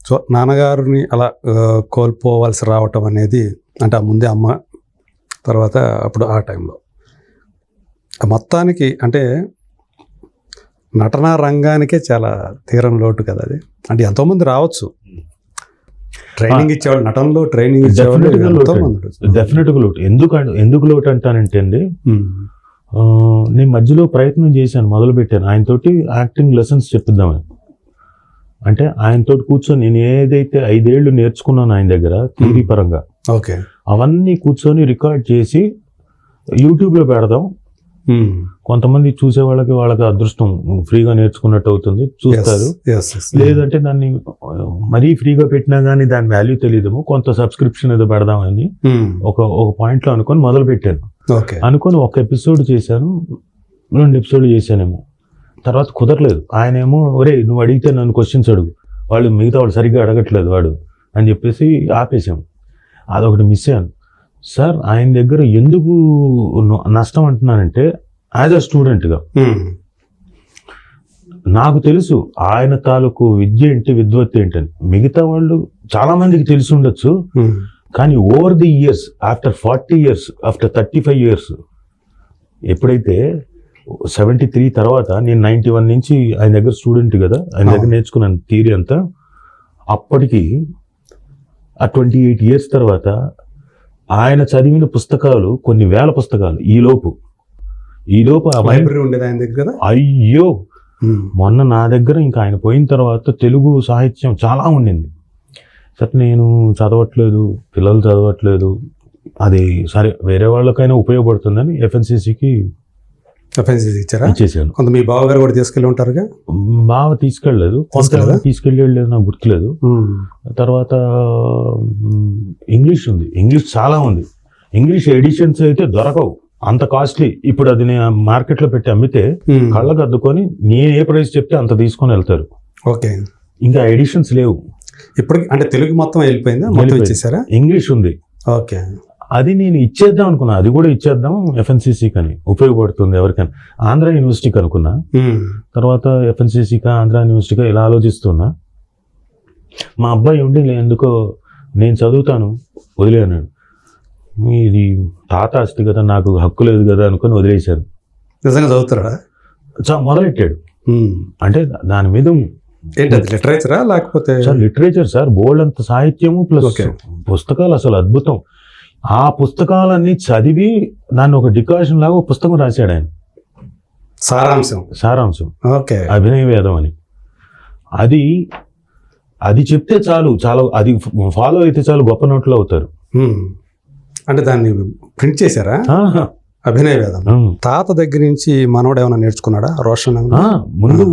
So నాన్నగారిని అలా కోల్పోవాల్సి రావటం అనేది అంటే ఆ ముందే అమ్మ తర్వాత అప్పుడు ఆ టైంలో మొత్తానికి అంటే నటనా రంగానికే చాలా తీరం లోటు కదా అది. అంటే ఎంతోమంది రావచ్చు, ట్రైనింగ్ ఇచ్చేవాళ్ళు, నటనలో ట్రైనింగ్ ఇచ్చేవాళ్ళు డెఫినెట్గా లోటు. ఎందుకు లోటు అంటానంటే అండి, నేను మధ్యలో ప్రయత్నం చేశాను, మొదలు పెట్టాను ఆయనతోటి యాక్టింగ్ లెసన్స్ చెప్పిద్దామని. అంటే ఆయనతోటి కూర్చొని నేను ఏదైతే 5 ఏళ్ళు నేర్చుకున్నాను ఆయన దగ్గర థియరీ పరంగా, ఓకే, అవన్నీ కూర్చొని రికార్డ్ చేసి యూట్యూబ్లో పెడదాం. కొంతమంది చూసే వాళ్ళకి అదృష్టం, ఫ్రీగా నేర్చుకున్నట్టు అవుతుంది, చూస్తారు. లేదంటే దాన్ని మరీ ఫ్రీగా పెట్టినా కానీ దాని వాల్యూ తెలియదు, కొంత సబ్స్క్రిప్షన్ ఏదో పెడదామని ఒక పాయింట్లో అనుకొని మొదలు పెట్టాను. అనుకొని ఒక ఎపిసోడ్ చేశాను, 2 ఎపిసోడ్లు చేశానేమో. తర్వాత కుదరలేదు. ఆయన ఏమో ఒరే నువ్వు అడిగితే నన్ను క్వశ్చన్స్ అడుగు, మిగతా వాళ్ళు సరిగ్గా అడగట్లేదు వాడు అని చెప్పేసి ఆపేశాము. అదొకటి మిస్ అయ్యాను. సార్ ఆయన దగ్గర ఎందుకు నష్టం అంటున్నానంటే, యాజ్ అ స్టూడెంట్గా నాకు తెలుసు ఆయన తాలూకు విద్య ఏంటి, విద్వత్తు ఏంటని. మిగతా వాళ్ళు చాలా మందికి తెలిసి ఉండొచ్చు, కానీ over the years, after 40 years, after 35 years, ఎప్పుడైతే 73 తర్వాత నేను 91 నుంచి ఆయన దగ్గర స్టూడెంట్ కదా, ఆయన దగ్గర నేర్చుకున్నాను థియరీ అంతా. అప్పటికి ఆ 28 years తర్వాత ఆయన చదివిన పుస్తకాలు కొన్ని వేల పుస్తకాలు. ఈలోపు లైబ్రరీ ఉండేది ఆయన దగ్గర. అయ్యో, మొన్న నా దగ్గర ఇంకా ఆయన పోయిన తర్వాత తెలుగు సాహిత్యం చాలా ఉండింది. సరే నేను చదవట్లేదు, పిల్లలు చదవట్లేదు, అది సరే వేరే వాళ్ళకైనా ఉపయోగపడుతుందని ఎఫ్ఎన్సీసీకి ఇచ్చారా? ఇచ్చేసాను. కొంత మీ బావగారు కూడా తీసుకెళ్ళి ఉంటారుగా? బావ తీసుకెళ్ళలేదు, తీసుకెళ్ళలేదు, నాకు గుర్తులేదు. తర్వాత ఇంగ్లీష్ ఉంది, ఇంగ్లీష్ చాలా ఉంది. ఇంగ్లీష్ ఎడిషన్స్ అయితే దొరకవు, అంత కాస్ట్లీ. ఇప్పుడు అది నేను మార్కెట్లో పెట్టి అమ్మితే కళ్ళకు అద్దుకొని నేను ఏ ప్రైస్ చెప్తే అంత తీసుకొని వెళ్తారు. ఓకే, ఇంకా ఎడిషన్స్ లేవు ఇప్పటికి. అంటే తెలుగు మొత్తం వెళ్ళిపోయిందా? మొత్తం ఇచ్చేసారా? ఇంగ్లీష్ ఉంది. ఓకే, అది నేను ఇచ్చేద్దాం అనుకున్నా, అది కూడా ఇచ్చేద్దాం ఎఫ్ఎన్సీసీకి అని, ఉపయోగపడుతుంది ఎవరికైనా. ఆంధ్ర యూనివర్సిటీకి అనుకున్నా, తర్వాత ఎఫ్ఎన్సీసీకా ఆంధ్ర యూనివర్సిటీగా ఇలా ఆలోచిస్తున్నా. మా అబ్బాయి ఉండి ఎందుకో నేను చదువుతాను వదిలే అన్నాడు. ఇది తాత ఆస్తి కదా, నాకు హక్కు లేదు కదా అనుకుని వదిలేశాను. నిజంగా చదువుతారా? మొదలెట్టాడు. అంటే దాని మీద లిటరేచరా లేకపోతే? సార్ లిటరేచర్ సార్, బోల్డ్ అంత సాహిత్యము ప్లస్ పుస్తకాలు, అసలు అద్భుతం. ఆ పుస్తకాలన్నీ చదివి దాన్ని ఒక డికాషన్ లాగా పుస్తకం రాశాడు ఆయన. సారాంశం ఓకే, అభినయ వేదం అని. అది చెప్తే చాలు, చాలా అది ఫాలో అయితే చాలు, గొప్ప నోట్లు అవుతారు. అంటే దాన్ని ప్రింట్ చేశారా? అభినయ వేదం. తాత దగ్గర నుంచి మనోడు ఏమైనా నేర్చుకున్నాడా? రోషన్ ముందు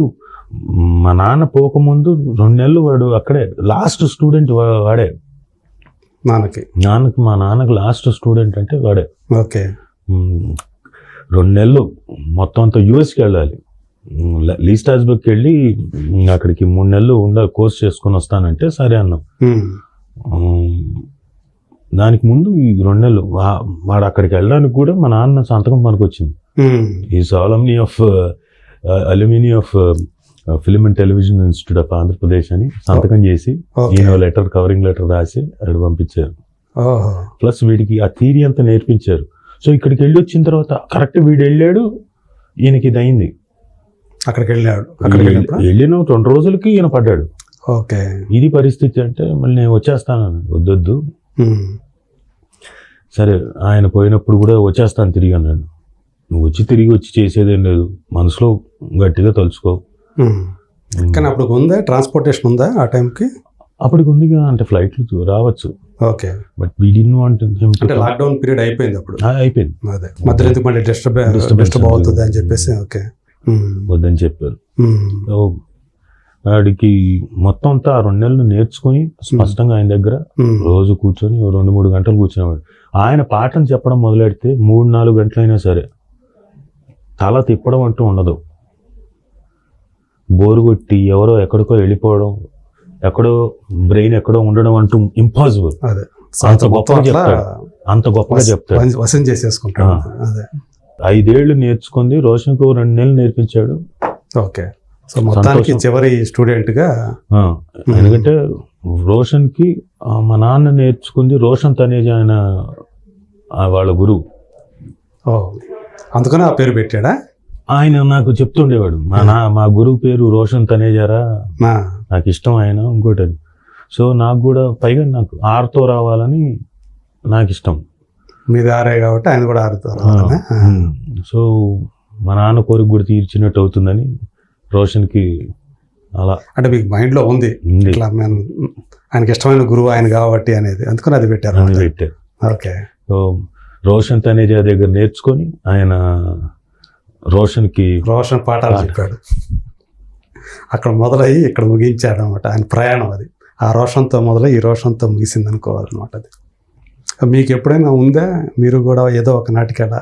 మా నాన్న పోకముందు 2 నెలలు వాడు అక్కడే లాస్ట్ స్టూడెంట్ వాడే. మా నాన్నకి లాస్ట్ స్టూడెంట్ అంటే వాడే. ఓకే, 2 నెలలు మొత్తం అంతా యూఎస్కి వెళ్ళాలి. లీ స్ట్రాస్బర్గ్కి వెళ్ళి అక్కడికి 3 నెలలు కోర్స్ చేసుకొని వస్తానంటే సరే అన్నాం. దానికి ముందు ఈ 2 నెలలు వాడు అక్కడికి వెళ్ళడానికి కూడా మా నాన్న సంతకం పనికొచ్చింది. ఈ సాలమ్ని of alumni of film and television institute of Andhra Pradesh అని సంతకం చేసి ఈయన కవరింగ్ లెటర్ రాసి అక్కడ పంపించారు. ప్లస్ వీడికి ఆ థియరీ అంతా నేర్పించారు. సో ఇక్కడికి వెళ్ళి వచ్చిన తర్వాత కరెక్ట్ వీడు వెళ్ళాడు, ఈయనకి ఇది అయింది. అక్కడికి వెళ్ళిన 2 రోజులకి ఈయన పడ్డాడు. ఓకే, ఇది పరిస్థితి. అంటే మళ్ళీ నేను వచ్చేస్తాను, వద్దొద్దు. సరే ఆయన పోయినప్పుడు కూడా వచ్చేస్తాను తిరిగి అన్నాడు. నువ్వు తిరిగి వచ్చి చేసేదేం లేదు, మనసులో గట్టిగా తలుచుకో. కానీ అప్పుడు ఉందా ట్రాన్స్పోర్టేషన్ ఉందా ఆ టైంకి? అప్పటికి ఉందిగా, అంటే ఫ్లైట్లు రావచ్చు. Okay, but we didn't want him to. అంటే లాక్డౌన్ పీరియడ్ అయిపోయింది అప్పుడు. అయిపోయింది. అదే మధ్యలో ఎందుకు మళ్ళీ డిస్టర్బ్ అవుతుంది అని చెప్పేసి ఓకే వద్దని చెప్పారు. వాడికి మొత్తం అంతా 2 నెలలు నేర్చుకుని స్పష్టంగా ఆయన దగ్గర రోజు కూర్చొని 2-3 గంటలు కూర్చునేవాడు. ఆయన పాఠం చెప్పడం మొదలెడితే 3-4 గంటలైనా సరే తల తిప్పడం అంటూ ఉండదు. బోరు కొట్టి ఎవరో ఎక్కడికో వెళ్ళిపోవడం, ఎక్కడో బ్రెయిన్ ఎక్కడో ఉండడం అంటూ ఇంపాసిబుల్. అంత గొప్పగా చెప్తాడు, వశం చేసేసుకుంటాడు. 5 ఏళ్ళు నేర్చుకుంది, రోషన్కు 2 నెలలు నేర్పించాడు. ఓకే, సో మొత్తానికి చివరి స్టూడెంట్గా. ఎందుకంటే రోషన్కి మా నాన్న నేర్చుకుంది రోషన్ తనేజా ఆయన వాళ్ళ గురువు. ఓ, అందుకని ఆ పేరు పెట్టాడా? ఆయన నాకు చెప్తుండేవాడు, మా గురువు పేరు రోషన్ తనేజారా, నాకు ఇష్టం ఆయన, ఇంకోటి అది. సో నాకు కూడా పైగా నాకు ఆర్తో రావాలని నాకు ఇష్టం. మీది ఆరే కాబట్టి ఆయన కూడా ఆరుతో రావాలనా? సో మా నాన్న కోరిక కూడా తీర్చినట్టు అవుతుందని రోషన్కి అలా. అంటే మీకు మైండ్లో ఉంది ఇట్లా ఆయనకి ఇష్టమైన గురువు ఆయన కాబట్టి అనేది, అందుకని అది పెట్టారు. ఓకే. సో రోషన్ తనేజా దగ్గర నేర్చుకొని ఆయన రోషన్ పాఠాలు చెప్పాడు. అక్కడ మొదలయ్యి ఇక్కడ ముగించాడు అనమాట ఆయన ప్రయాణం. అది ఆ రోషన్తో మొదలై ఈ రోషన్తో ముగిసింది అనుకోవాలన్నమాట. అది మీకు ఎప్పుడైనా ఉందా, మీరు కూడా ఏదో ఒక నాటికి అలా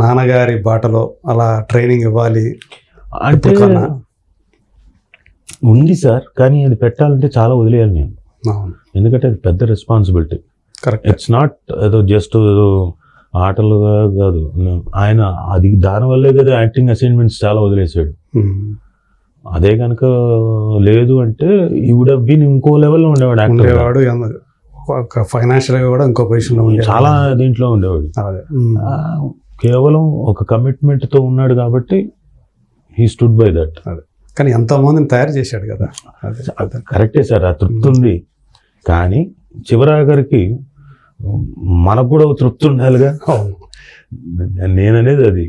నాన్నగారి బాటలో అలా ట్రైనింగ్ ఇవ్వాలి అంటే ఉంది సార్, కానీ అది పెట్టాలంటే చాలా వదిలేయాలి నేను. ఎందుకంటే అది పెద్ద రెస్పాన్సిబిలిటీ. కరెక్ట్. ఇట్స్ నాట్ ఏదో జస్ట్ ఏదో ఆటలుగా కాదు. ఆయన అది దానివల్లే కదా యాక్టింగ్ అసైన్మెంట్స్ చాలా వదిలేసాడు. అదే కనుక లేదు అంటే ఈ వుడ్ హావ్ బీన్ ఇంకో లెవెల్లో ఉండేవాడు యాక్టర్. ఫైనాన్షియల్గా కూడా ఇంకో పొజిషన్లో ఉండేవాడు, చాలా దీంట్లో ఉండేవాడు. కేవలం ఒక కమిట్మెంట్తో ఉన్నాడు కాబట్టి హీ స్టూడ్ బై దట్. కానీ ఎంతో మందిని తయారు చేశాడు కదా. కరెక్టే సార్, ఆ తృప్తి ఉంది. కానీ చివరాఖరికి మనకు కూడా తృప్తి ఉండాలిగా. నేననేది అది.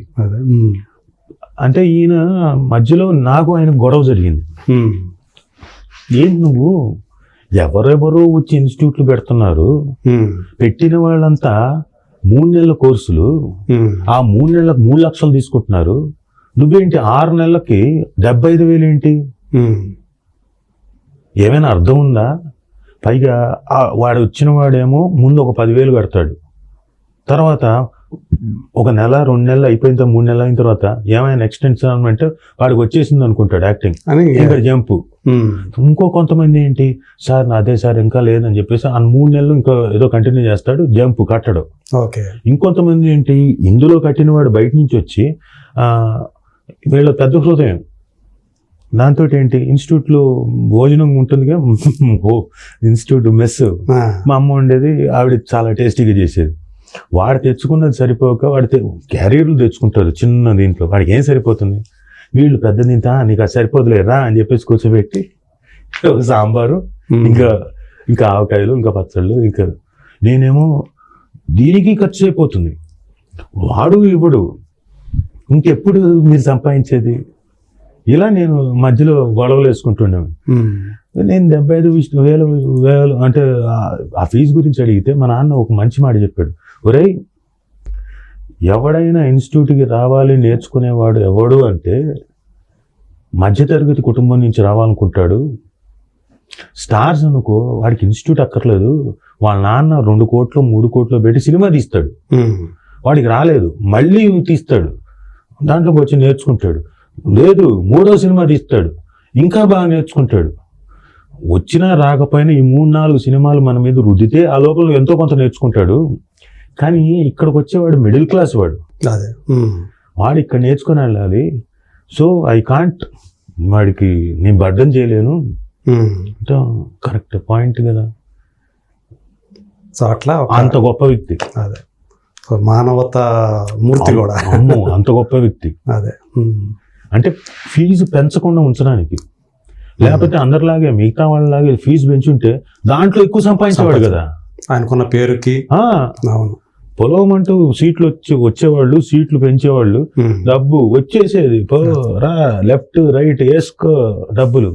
అంటే ఈయన మధ్యలో నాకు ఆయన గొడవ జరిగింది. ఏం నువ్వు ఎవరెవరో వచ్చి ఇన్స్టిట్యూట్లు పెడుతున్నారు, పెట్టిన వాళ్ళంతా 3 నెలల కోర్సులు, ఆ 3 నెలలకు 3 లక్షలు తీసుకుంటున్నారు, నువ్వేంటి 6 నెలలకి 75,000 ఏంటి? ఏమైనా అర్థం ఉందా? పైగా వాడు వచ్చిన వాడేమో ముందు ఒక 10,000 కడతాడు, తర్వాత ఒక నెల 2 నెలలు అయిపోయిన తర్వాత 3 నెలలు అయిన తర్వాత ఏమైనా ఎక్స్టెన్షన్ అంటే వాడికి వచ్చేసింది అనుకుంటాడు యాక్టింగ్, ఇంకా జంపు. ఇంకో కొంతమంది ఏంటి సార్ అదే సార్ ఇంకా లేదని చెప్పేసి ఆ 3 నెలలు ఇంకా ఏదో కంటిన్యూ చేస్తాడు, జంపు కట్టడు. ఇంకొంతమంది ఏంటి ఇందులో కట్టిన వాడు బయట నుంచి వచ్చి వీళ్ళ పెద్ద హృదయం, దాంతో ఏంటి ఇన్స్టిట్యూట్లో భోజనం ఉంటుందిగా, ఇన్స్టిట్యూట్ మెస్ మా అమ్మ ఉండేది, ఆవిడ చాలా టేస్టీగా చేసేది. వాడు తెచ్చుకున్నది సరిపోక వాడు క్యారియర్లు తెచ్చుకుంటారు చిన్న దీంట్లో, వాడికి ఏం సరిపోతుంది? వీళ్ళు పెద్ద తింటా నీకు అది సరిపోతులేరా అని చెప్పేసి కూర్చోబెట్టి సాంబారు ఇంకా ఆవకాయలు ఇంకా పచ్చళ్ళు, ఇంకా నేనేమో దీనికి ఖర్చు అయిపోతుంది, వాడు ఇవ్వడు, ఇంకెప్పుడు మీరు సంపాదించేది? ఇలా నేను మధ్యలో గొడవలు వేసుకుంటున్నాను. నేను 75,000 అంటే ఆ ఫీజు గురించి అడిగితే మా నాన్న ఒక మంచి మాట చెప్పాడు, ఒరేయ్ ఎవడైనా ఇన్స్టిట్యూట్కి రావాలి నేర్చుకునేవాడు ఎవడు అంటే మధ్యతరగతి కుటుంబం నుంచి రావాలనుకుంటాడు. స్టార్స్ అనుకో వాడికి ఇన్స్టిట్యూట్ అక్కర్లేదు, వాళ్ళ నాన్న 2 కోట్లు 3 కోట్లు పెట్టి సినిమా తీస్తాడు, వాడికి రాలేదు మళ్ళీ తీస్తాడు, దాంట్లోకి వచ్చి నేర్చుకుంటాడు, లేదు 3వ సినిమా తీస్తాడు, ఇంకా బాగా నేర్చుకుంటాడు. వచ్చినా రాకపోయినా ఈ 3-4 సినిమాలు మన మీద రుద్దితే ఆ లోపల ఎంతో కొంత నేర్చుకుంటాడు. కానీ ఇక్కడికి వచ్చేవాడు మిడిల్ క్లాస్ వాడు, వాడు ఇక్కడ నేర్చుకుని వెళ్ళాలి. సో ఐ కాంట్, వాడికి నేను బర్డన్ చేయలేను. కరెక్ట్ పాయింట్ కదా. సో అట్లా అంత గొప్ప వ్యక్తి, అదే మానవతా మూర్తి కూడా, అంత గొప్ప వ్యక్తి. అదే అంటే ఫీజు పెంచకుండా ఉంచడానికి, లేకపోతే అందరిలాగే మిగతా వాళ్ళలాగే ఫీజు పెంచుంటే దాంట్లో ఎక్కువ సంపాదించేవాడు కదా ఆయనకున్న పేరుకి. అవును, పొలవమంటూ సీట్లు వచ్చేవాళ్ళు, సీట్లు పెంచేవాళ్ళు, డబ్బు వచ్చేసేది, రా లెఫ్ట్ రైట్ వేసుకో డబ్బులు.